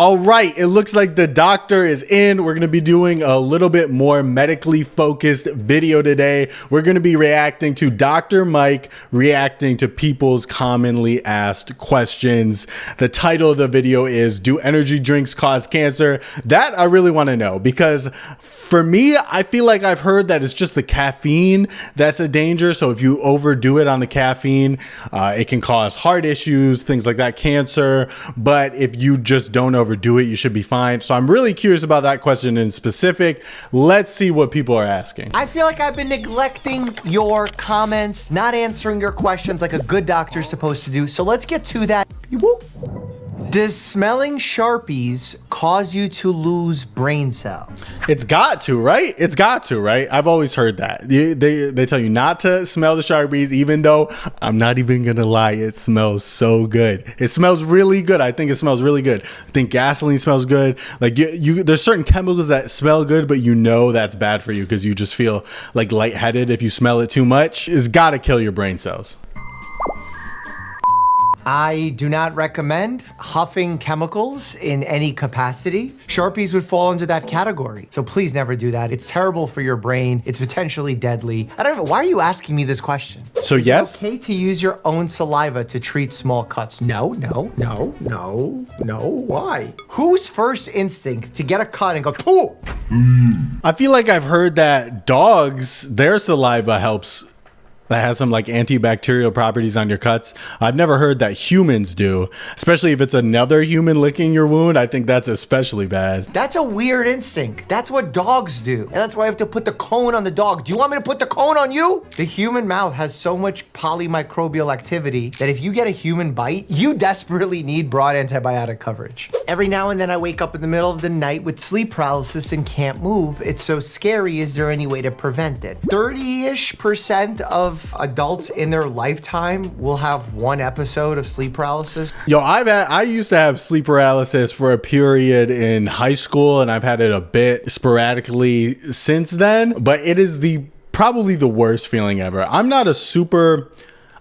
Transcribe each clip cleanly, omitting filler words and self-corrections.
All right, it looks like the doctor is in. We're going to be doing a little bit more medically focused video today. We're going to be reacting to Dr. Mike reacting to people's commonly asked questions. The title of the video is, do energy drinks cause cancer? That I really want to know, because for me, I feel like I've heard that it's just the caffeine that's a danger. So if you overdo it on the caffeine, it can cause heart issues, things like that, cancer. But if you just don't overdo it, you should be fine. So I'm really curious about that question in specific. Let's see what people are asking. I feel like I've been neglecting your comments, not answering your questions like a good doctor is supposed to do. So let's get to that. Does smelling Sharpies cause you to lose brain cells? It's got to, right? It's got to, right? I've always heard that. They tell you not to smell the Sharpies, even though I'm not even going to lie. It smells so good. It smells really good. I think it smells really good. I think gasoline smells good. Like there's certain chemicals that smell good, but you know that's bad for you because you just feel like lightheaded if you smell it too much. It's got to kill your brain cells. I do not recommend huffing chemicals in any capacity. Sharpies would fall into that category. So please never do that. It's terrible for your brain. It's potentially deadly. I don't know. Why are you asking me this question? So yes? Is it okay to use your own saliva to treat small cuts? No. Why? Whose first instinct to get a cut and go, pooh? I feel like I've heard that dogs, their saliva helps, that has some like antibacterial properties on your cuts. I've never heard that humans do, especially if it's another human licking your wound. I think that's especially bad. That's a weird instinct. That's what dogs do. And that's why I have to put the cone on the dog. Do you want me to put the cone on you? The human mouth has so much polymicrobial activity that if you get a human bite, you desperately need broad antibiotic coverage. Every now and then I wake up in the middle of the night with sleep paralysis and can't move. It's so scary. Is there any way to prevent it? 30-ish% of adults in their lifetime will have one episode of sleep paralysis. Yo, I used to have sleep paralysis for a period in high school, and I've had it a bit sporadically since then, but it is probably the worst feeling ever.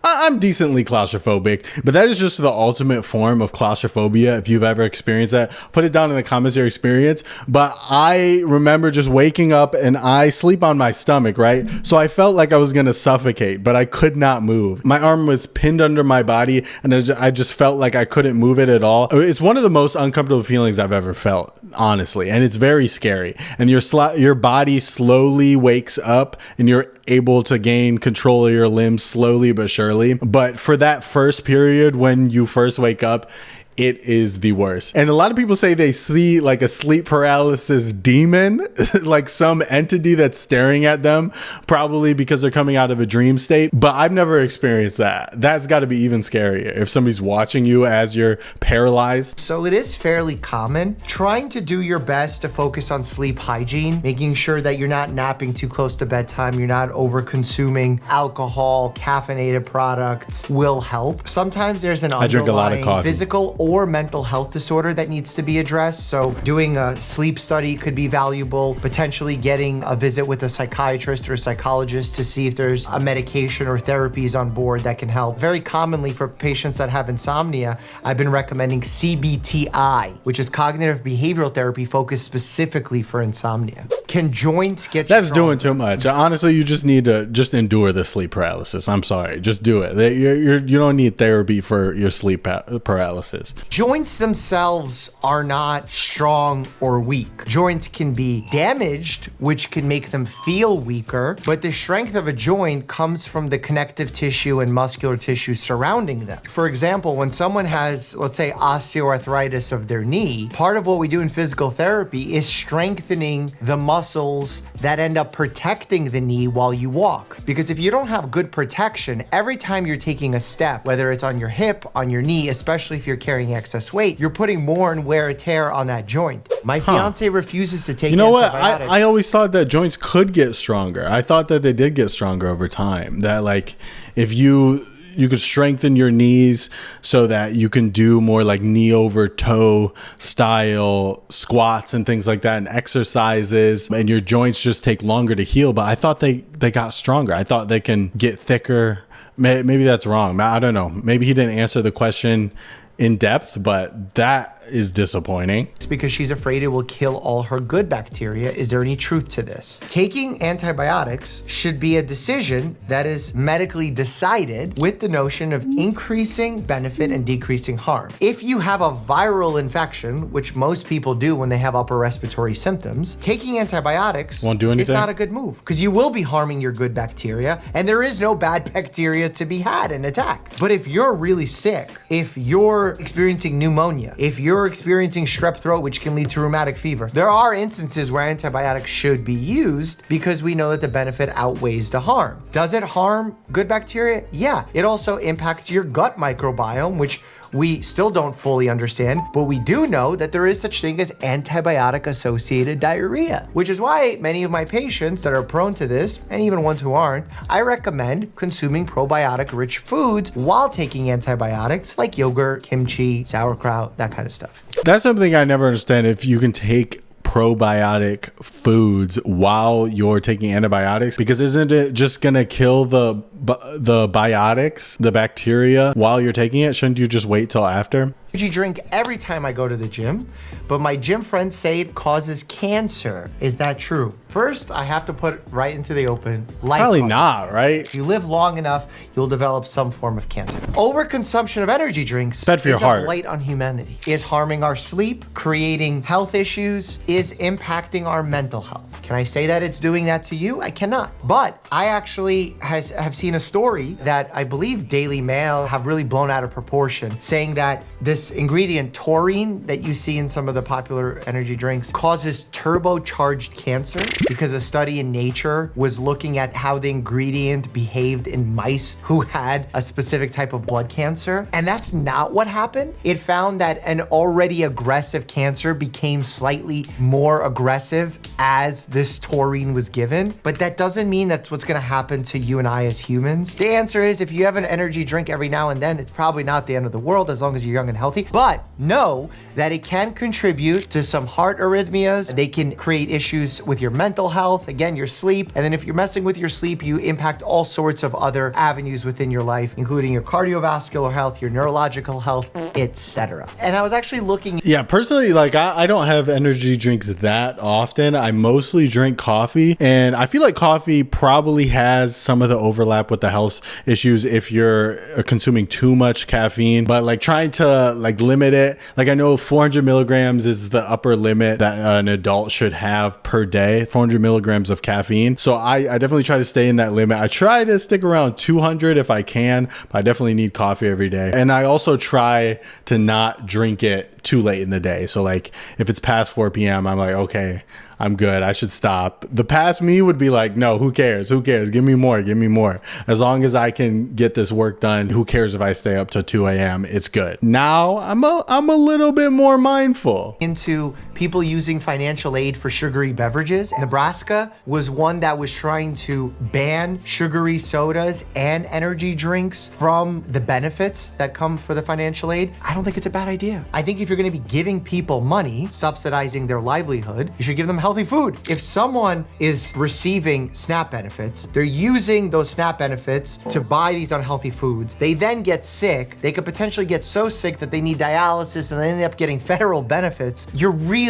I'm decently claustrophobic, but that is just the ultimate form of claustrophobia. If you've ever experienced that, put it down in the comments your experience. But I remember just waking up and I sleep on my stomach, right? So I felt like I was going to suffocate, but I could not move. My arm was pinned under my body and I just felt like I couldn't move it at all. It's one of the most uncomfortable feelings I've ever felt, honestly. And it's very scary. And your body slowly wakes up and you're able to gain control of your limbs slowly but surely. But for that first period when you first wake up, it is the worst. And a lot of people say they see like a sleep paralysis demon, like some entity that's staring at them, probably because they're coming out of a dream state. But I've never experienced that. That's got to be even scarier if somebody's watching you as you're paralyzed. So it is fairly common. Trying to do your best to focus on sleep hygiene, making sure that you're not napping too close to bedtime, you're not over consuming alcohol, caffeinated products will help. Sometimes there's an underlying physical or mental health disorder that needs to be addressed. So doing a sleep study could be valuable, potentially getting a visit with a psychiatrist or a psychologist to see if there's a medication or therapies on board that can help. Very commonly for patients that have insomnia, I've been recommending CBTI, which is cognitive behavioral therapy focused specifically for insomnia. Can joints get you That's doing too much. Honestly, you just need to just endure the sleep paralysis. I'm sorry. Just do it. You don't need therapy for your sleep paralysis. Joints themselves are not strong or weak. Joints can be damaged, which can make them feel weaker, but the strength of a joint comes from the connective tissue and muscular tissue surrounding them. For example, when someone has, let's say, osteoarthritis of their knee, part of what we do in physical therapy is strengthening the muscles that end up protecting the knee while you walk. Because if you don't have good protection, every time you're taking a step, whether it's on your hip, on your knee, especially if you're carrying excess weight, you're putting more and wear and tear on that joint. My fiance refuses to take You know what? antibiotics. I always thought that joints could get stronger. I thought that they did get stronger over time. That like if you could strengthen your knees so that you can do more like knee over toe style squats and things like that and exercises, and your joints just take longer to heal. But I thought they got stronger. I thought they can get thicker. Maybe that's wrong. I don't know. Maybe he didn't answer the question in depth, but that is disappointing. It's because she's afraid it will kill all her good bacteria. Is there any truth to this? Taking antibiotics should be a decision that is medically decided with the notion of increasing benefit and decreasing harm. If you have a viral infection, which most people do when they have upper respiratory symptoms, taking antibiotics won't do anything. Is not a good move because you will be harming your good bacteria, and there is no bad bacteria to be had and attack. But if you're really sick, if you're experiencing pneumonia, if you're experiencing strep throat, which can lead to rheumatic fever, there are instances where antibiotics should be used because we know that the benefit outweighs the harm. Does it harm good bacteria? Yeah. It also impacts your gut microbiome, which we still don't fully understand, but we do know that there is such thing as antibiotic-associated diarrhea, which is why many of my patients that are prone to this, and even ones who aren't, I recommend consuming probiotic-rich foods while taking antibiotics, like yogurt, kimchi, sauerkraut, that kind of stuff. That's something I never understand. If you can take probiotic foods while you're taking antibiotics, because isn't it just gonna kill the biotics, the bacteria, while you're taking it? Shouldn't you just wait till after? Energy drink every time I go to the gym, but my gym friends say it causes cancer. Is that true? First, I have to put it right into the open. Probably not, right? If you live long enough, you'll develop some form of cancer. Overconsumption of energy drinks bad for your is heart. a blight on humanity. Is harming our sleep, creating health issues, is impacting our mental health. Can I say that it's doing that to you? I cannot. But I actually have seen a story that I believe Daily Mail have really blown out of proportion, saying that this ingredient taurine that you see in some of the popular energy drinks causes turbocharged cancer because a study in Nature was looking at how the ingredient behaved in mice who had a specific type of blood cancer. And that's not what happened. It found that an already aggressive cancer became slightly more aggressive as this taurine was given. But that doesn't mean that's what's gonna happen to you and I as humans. The answer is if you have an energy drink every now and then, it's probably not the end of the world as long as you're young and healthy. But know that it can contribute to some heart arrhythmias. They can create issues with your mental health, again, your sleep. And then if you're messing with your sleep, you impact all sorts of other avenues within your life, including your cardiovascular health, your neurological health, etc. And I was actually looking. Yeah, personally, like I don't have energy drinks that often. I mostly drink coffee, and I feel like coffee probably has some of the overlap with the health issues if you're consuming too much caffeine, but like trying to like limit it. Like I know 400 milligrams is the upper limit that an adult should have per day, 400 milligrams of caffeine. So I definitely try to stay in that limit. I try to stick around 200 if I can, but I definitely need coffee every day. And I also try to not drink it too late in the day. So like if it's past 4 p.m., I'm like, okay, I'm good. I should stop. The past me would be like, no, who cares? Who cares? Give me more. Give me more. As long as I can get this work done, who cares if I stay up till 2 a.m.? It's good. Now I'm a little bit more mindful. Into people using financial aid for sugary beverages. Nebraska was one that was trying to ban sugary sodas and energy drinks from the benefits that come for the financial aid. I don't think it's a bad idea. I think if you're going to be giving people money, subsidizing their livelihood, you should give them healthy food. If someone is receiving SNAP benefits, they're using those SNAP benefits to buy these unhealthy foods. They then get sick. They could potentially get so sick that they need dialysis and they end up getting federal benefits. You're really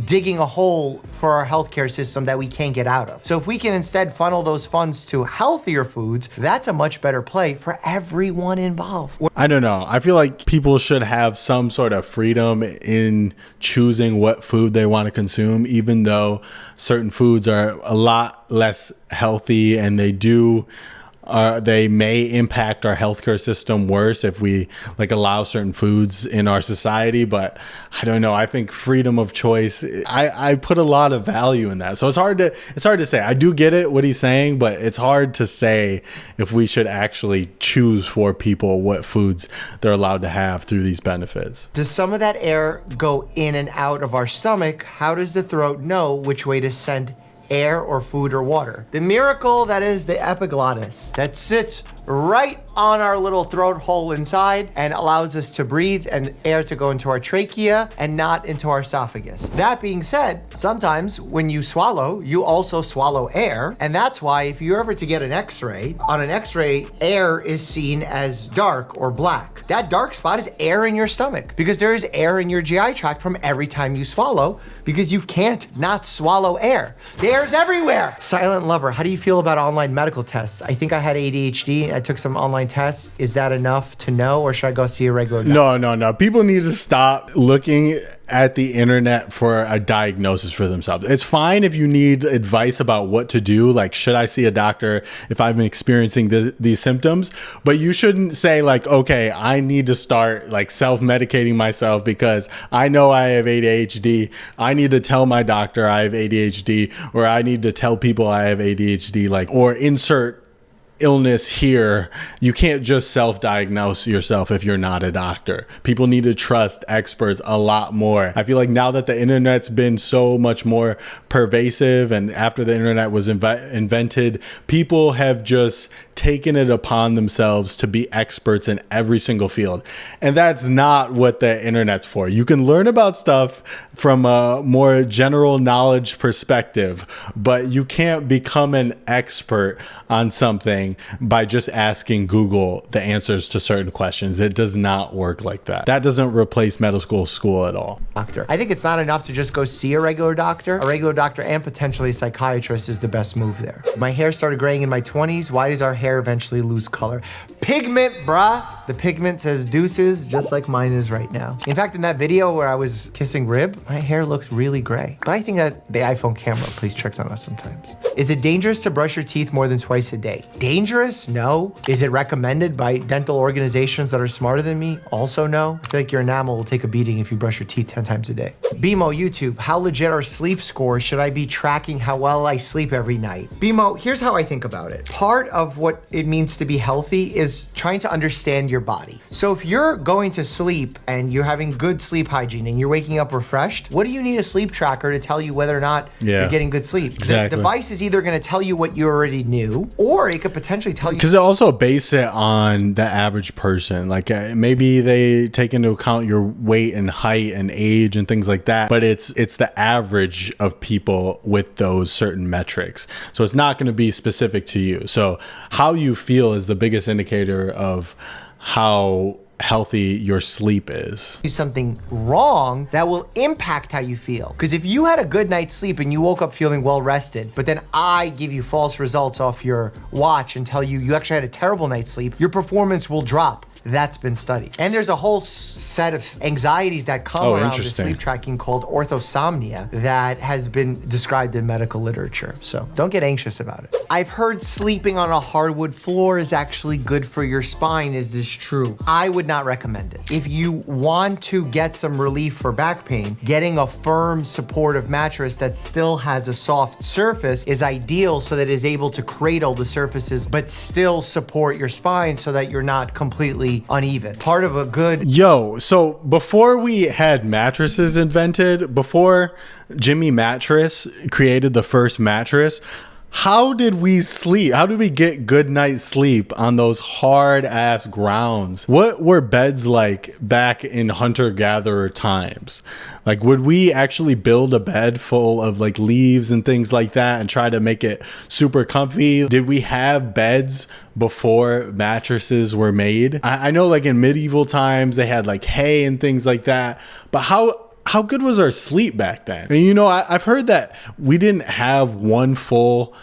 digging a hole for our healthcare system that we can't get out of. So if we can instead funnel those funds to healthier foods, that's a much better play for everyone involved. I don't know. I feel like people should have some sort of freedom in choosing what food they want to consume, even though certain foods are a lot less healthy and they may impact our healthcare system worse if we like allow certain foods in our society. But I don't know. I think freedom of choice, I put a lot of value in that. So it's hard to say. I do get it, what he's saying, but it's hard to say if we should actually choose for people what foods they're allowed to have through these benefits. Does some of that air go in and out of our stomach? How does the throat know which way to send air or food or water? The miracle that is the epiglottis that sits right on our little throat hole inside and allows us to breathe and air to go into our trachea and not into our esophagus. That being said, sometimes when you swallow, you also swallow air. And that's why if you're ever to get an x-ray, on an x-ray, air is seen as dark or black. That dark spot is air in your stomach because there is air in your GI tract from every time you swallow because you can't not swallow air. The air's everywhere. Silent lover, how do you feel about online medical tests? I think I had ADHD. I took some online tests. Is that enough to know, or should I go see a regular doctor? No. People need to stop looking at the internet for a diagnosis for themselves. It's fine if you need advice about what to do, like should I see a doctor if I'm experiencing these symptoms, but you shouldn't say like, okay, I need to start like self-medicating myself because I know I have ADHD. I need to tell my doctor I have ADHD, or I need to tell people I have ADHD, like, or insert illness here. You can't just self-diagnose yourself if you're not a doctor. People need to trust experts a lot more. I feel like now that the internet's been so much more pervasive, and after the internet was invented, people have just taken it upon themselves to be experts in every single field. And that's not what the internet's for. You can learn about stuff from a more general knowledge perspective, but you can't become an expert on something by just asking Google the answers to certain questions. It does not work like that. That doesn't replace medical school at all. Doctor. I think it's not enough to just go see a regular doctor. A regular doctor and potentially a psychiatrist is the best move there. My hair started graying in my 20s. Why does our hair eventually lose color? Pigment, bruh. The pigment says deuces, just like mine is right now. In fact, in that video where I was kissing Rib, my hair looked really gray. But I think that the iPhone camera plays tricks on us sometimes. Is it dangerous to brush your teeth more than twice a day? Dangerous? No. Is it recommended by dental organizations that are smarter than me? Also no. I feel like your enamel will take a beating if you brush your teeth 10 times a day. BMO YouTube, how legit are sleep scores? Should I be tracking how well I sleep every night? BMO, here's how I think about it. Part of what it means to be healthy is trying to understand your body. So if you're going to sleep and you're having good sleep hygiene and you're waking up refreshed, what do you need a sleep tracker to tell you whether or not you're getting good sleep? Exactly. The device is either going to tell you what you already knew, or it could potentially tell you. Because it also base it on the average person. Like maybe they take into account your weight and height and age and things like that, but it's the average of people with those certain metrics. So it's not going to be specific to you. So how you feel is the biggest indicator of how healthy your sleep is. Do something wrong that will impact how you feel. Because if you had a good night's sleep and you woke up feeling well rested, but then I give you false results off your watch and tell you actually had a terrible night's sleep, your performance will drop. That's been studied. And there's a whole set of anxieties that come around the sleep tracking called orthosomnia that has been described in medical literature. So don't get anxious about it. I've heard sleeping on a hardwood floor is actually good for your spine. Is this true? I would not recommend it. If you want to get some relief for back pain, getting a firm supportive mattress that still has a soft surface is ideal so that it is able to cradle the surfaces but still support your spine so that you're not completely uneven. Part of a good... So before we had mattresses invented, before Jimmy Mattress created the first mattress, how did we sleep? How did we get good night's sleep on those hard ass grounds? What were beds like back in hunter-gatherer times? Like, would we actually build a bed full of like leaves and things like that and try to make it super comfy? Did we have beds before mattresses were made? I know like in medieval times they had like hay and things like that, but how good was our sleep back then? And you know, I've heard that we didn't have one full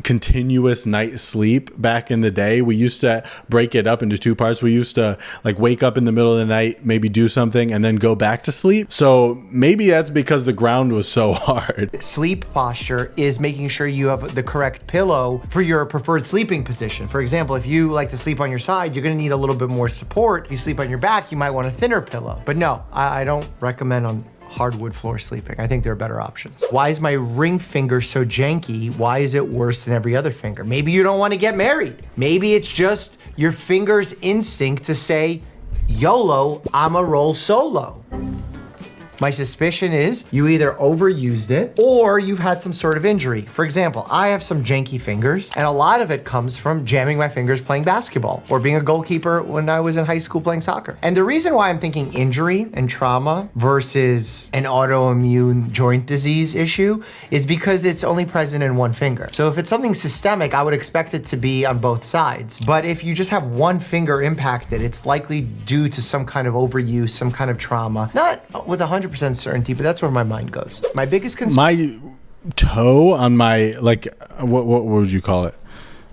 continuous night's sleep back in the day. We used to break it up into two parts. We used to like wake up in the middle of the night, maybe do something and then go back to sleep. So maybe that's because the ground was so hard. Sleep posture is making sure you have the correct pillow for your preferred sleeping position. For example, if you like to sleep on your side, you're going to need a little bit more support. If you sleep on your back, you might want a thinner pillow. But no, I don't recommend on hardwood floor sleeping. I think there are better options. Why is my ring finger so janky? Why is it worse than every other finger? Maybe you don't want to get married. Maybe it's just your finger's instinct to say, YOLO, I'ma roll solo. My suspicion is you either overused it or you've had some sort of injury. For example, I have some janky fingers, and a lot of it comes from jamming my fingers playing basketball or being a goalkeeper when I was in high school playing soccer. And the reason why I'm thinking injury and trauma versus an autoimmune joint disease issue is because it's only present in one finger. So if it's something systemic, I would expect it to be on both sides. But if you just have one finger impacted, it's likely due to some kind of overuse, some kind of trauma. Not with 100% certainty, but that's where my mind goes. My biggest concern... My toe on my, like, what would you call it?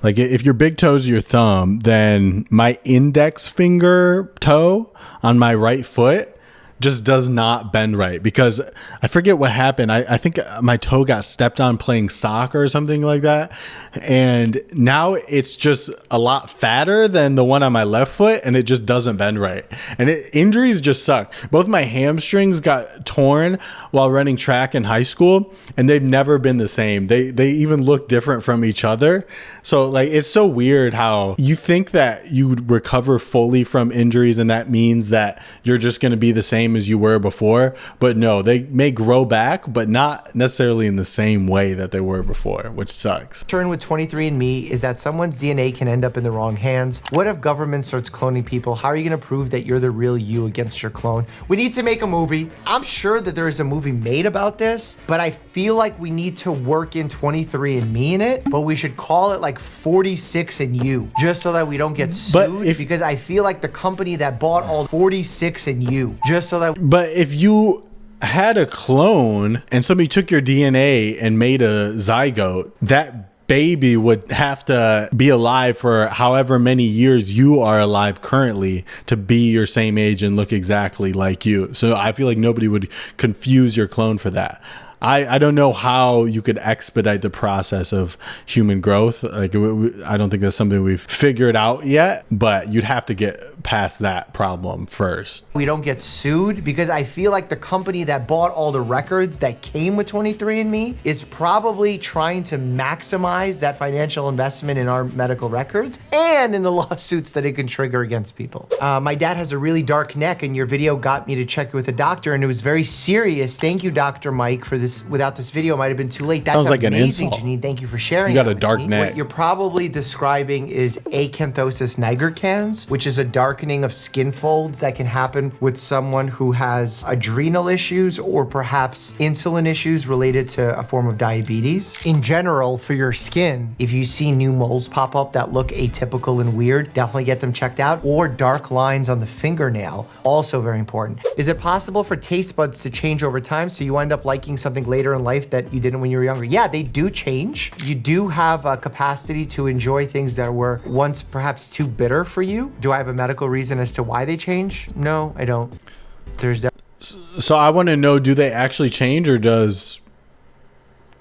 Like, if your big toe's your thumb, then my index finger toe on my right foot just does not bend right, because I forget what happened. I think my toe got stepped on playing soccer or something like that. And now it's just a lot fatter than the one on my left foot, and it just doesn't bend right. And injuries just suck. Both my hamstrings got torn while running track in high school, and they've never been the same. They even look different from each other. So like, it's so weird how you think that you recover fully from injuries, and that means that you're just going to be the same as you were before. But no, they may grow back, but not necessarily in the same way that they were before, which sucks. Turn with 23andMe is that someone's DNA can end up in the wrong hands. What if government starts cloning people? How are you going to prove that you're the real you against your clone? We need to make a movie. I'm sure that there is a movie made about this, but I feel like we need to work in 23andMe in it, but we should call it like 46andYou, just so that we don't get sued, because I feel like the company that bought all 46andYou, just so that... But if you had a clone and somebody took your DNA and made a zygote, that baby would have to be alive for however many years you are alive currently to be your same age and look exactly like you. So I feel like nobody would confuse your clone for that. I don't know how you could expedite the process of human growth. Like, I don't think that's something we've figured out yet, but you'd have to get past that problem first. We don't get sued, because I feel like the company that bought all the records that came with 23andMe is probably trying to maximize that financial investment in our medical records and in the lawsuits that it can trigger against people. My dad has a really dark neck, and your video got me to check with a doctor, and it was very serious. Thank you, Dr. Mike, for this. Without this video, it might have been too late. That's Sounds like amazing, an insult. Janine. Thank you for sharing. You got a dark neck. What you're probably describing is acanthosis nigricans, which is a darkening of skin folds that can happen with someone who has adrenal issues or perhaps insulin issues related to a form of diabetes. In general, for your skin, if you see new moles pop up that look atypical and weird, definitely get them checked out. Or dark lines on the fingernail, also very important. Is it possible for taste buds to change over time, so you end up liking something later in life that you didn't when you were younger? Yeah, they do change. You do have a capacity to enjoy things that were once perhaps too bitter for you. Do I have a medical reason as to why they change? No, I don't. So I want to know, do they actually change, or does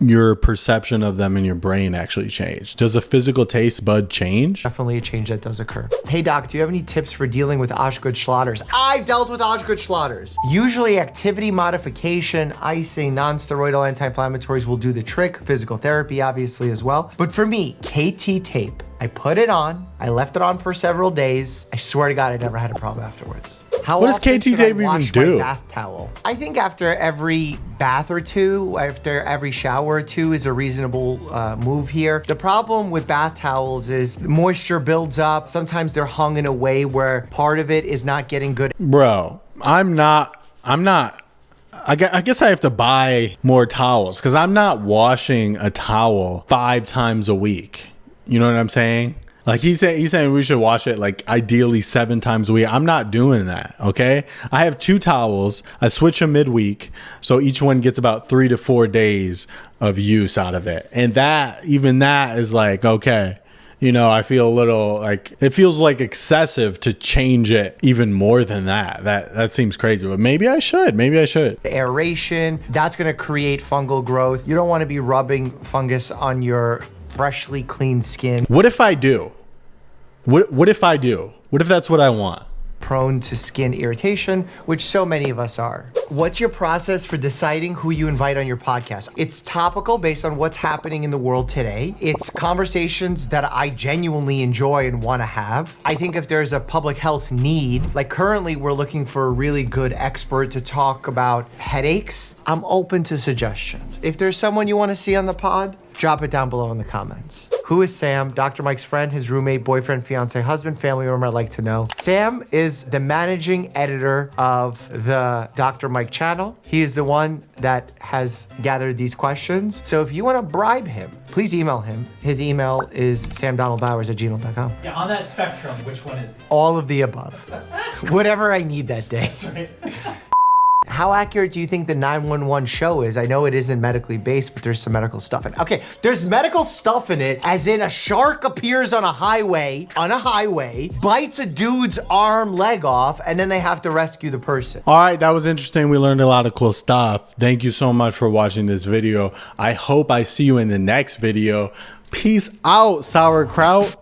your perception of them in your brain actually change? Does a physical taste bud change? Definitely a change that does occur. Hey doc, do you have any tips for dealing with Osgood-Schlatter's? I've dealt with Osgood-Schlatter's. Usually activity modification, icing, non-steroidal anti-inflammatories will do the trick. Physical therapy obviously as well. But for me, KT tape. I put it on. I left it on for several days. I swear to God, I never had a problem afterwards. What does KT tape even do? Bath towel. I think after every bath or two, after every shower or two is a reasonable move here. The problem with bath towels is moisture builds up. Sometimes they're hung in a way where part of it is not getting good. Bro, I guess I have to buy more towels, because I'm not washing a towel 5 times a week. You know what I'm saying? Like, he's saying we should wash it like ideally 7 times a week. I'm not doing that, okay? I have 2 towels. I switch them midweek, so each one gets about 3 to 4 days of use out of it. And even that is like, okay, you know, I feel a little like, it feels like excessive to change it even more than that. That seems crazy, but maybe I should. Aeration, that's gonna create fungal growth. You don't wanna be rubbing fungus on your freshly clean skin. What if I do? What if I do? What if that's what I want? prone to skin irritation, which so many of us are. What's your process for deciding who you invite on your podcast? It's topical based on what's happening in the world today. It's conversations that I genuinely enjoy and want to have. I think if there's a public health need, like currently we're looking for a really good expert to talk about headaches, I'm open to suggestions. If there's someone you want to see on the pod, drop it down below in the comments. Who is Sam? Dr. Mike's friend, his roommate, boyfriend, fiance, husband, family member. I'd like to know. Sam is the managing editor of the Dr. Mike channel. He is the one that has gathered these questions. So if you want to bribe him, please email him. His email is samdonaldbowers@gmail.com. Yeah, on that spectrum, which one is it? All of the above. Whatever I need that day. That's right. How accurate do you think the 911 show is? I know it isn't medically based, but there's some medical stuff in it. Okay, there's medical stuff in it, as in a shark appears on a highway, bites a dude's arm, leg off, and then they have to rescue the person. All right, that was interesting. We learned a lot of cool stuff. Thank you so much for watching this video. I hope I see you in the next video. Peace out, sauerkraut.